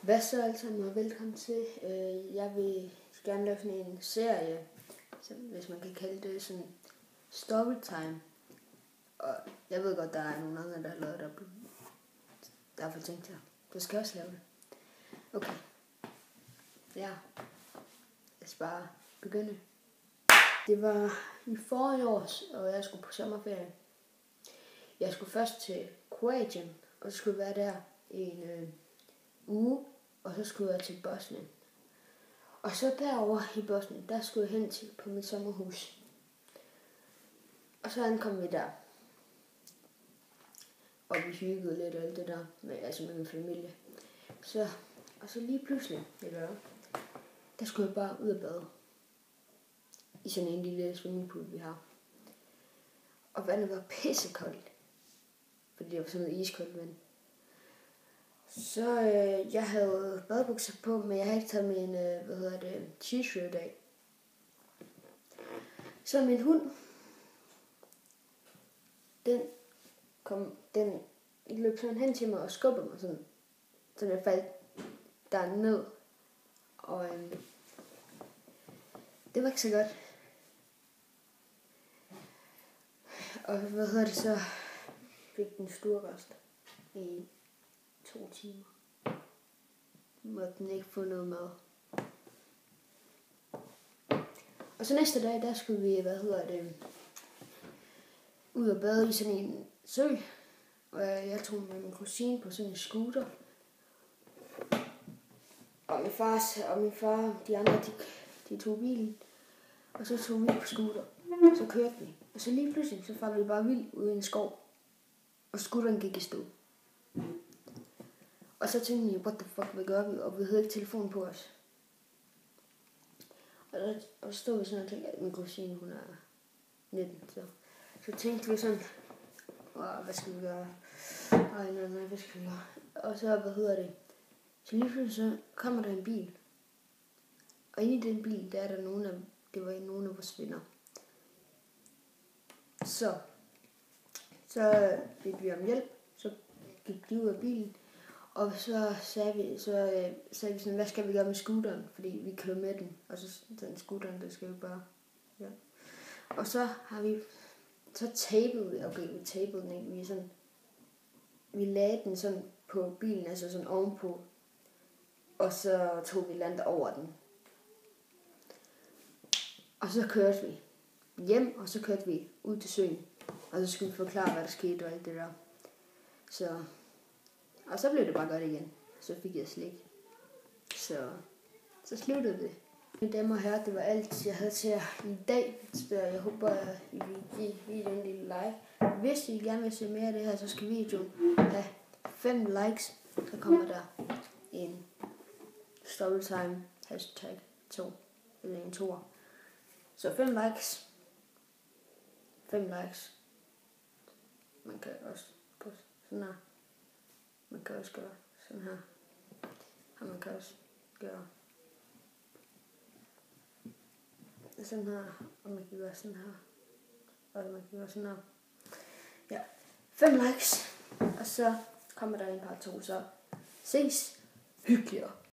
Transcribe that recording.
Hvad så alle sammen, og velkommen til. Jeg vil gerne lave sådan en serie, hvis man kan kalde det sådan storytime. Og jeg ved godt, der er nogle andre, der har lavet det. Derfor tænkte jeg, du skal også lave det. Okay. Ja. Jeg skal bare begynde. Det var i forrige år, og jeg skulle på sommerferie. Jeg skulle først til Kroatien, og så skulle jeg være der i en uge, og så skulle jeg til Bosnien. Og så derovre i Bosnien, der skulle jeg hen til på mit sommerhus. Og så ankom vi der. Og vi hyggede lidt og alt det der, med min familie. Og så lige pludselig, der skulle jeg bare ud og bade. I sådan en lille swimmingpool, vi har. Og vandet var pissekoldt. Fordi det var sådan noget iskoldt vand. Så jeg havde badebukser på, men jeg havde ikke taget min t-shirt af. Så min hund, den løb sådan hen til mig og skubbede mig sådan, så jeg faldt der ned. Og det var ikke så godt. Og så fik den stuerrest i 2 timer. Måtte den ikke få noget mad. Og så næste dag, der skulle vi, ud og bade i sådan en sø. Og jeg tog med min kusine på sådan en scooter. Og min far, de andre, de tog bilen. Og så tog vi på scooter. Og så kørte vi. Og så lige pludselig, så var vi bare vildt ude i en skov. Og scooteren gik i stå. Og så tænkte jeg, what the fuck, hvad gør vi? Og vi havde ikke telefon på os. Og så stod vi sådan og tænkte, at min kusine, hun er 19. Så tænkte vi sådan, hvad skal vi gøre? Nej, hvad skal vi gøre? Og så, så lige pludselig så kommer der en bil. Og inde i den bil, der er der det var nogle af vores venner. Så fik vi om hjælp, så gik de ud af bilen. Og så sagde vi sådan, hvad skal vi gøre med scooteren? Fordi vi kører med den. Og så den scooteren, der skal jo bare... Ja. Og så tapede den ikke. Vi lagde den sådan på bilen, altså sådan ovenpå. Og så tog vi landet over den. Og så kørte vi hjem, og så kørte vi ud til søen. Og så skulle vi forklare, hvad der skete og alt det der. Og så blev det bare godt igen. Så fik jeg slik. Så sluttede det. Mine damer og herrer, det var alt, jeg havde til jer i dag. Så jeg håber, at I vil give videoen en lille like. Hvis I gerne vil se mere af det her, så skal videoen have 5 likes. Så kommer der en storytime #2 eller en 2'er. Så 5 likes. 5 likes. Man kan også på sådan her. Man kan også gøre sådan her. Og man kan også gøre sådan her. Og man kan gøre sådan her. Og man kan gøre sådan her. Ja. 5 likes. Og så kommer der en part 2. Så ses hyggeligere.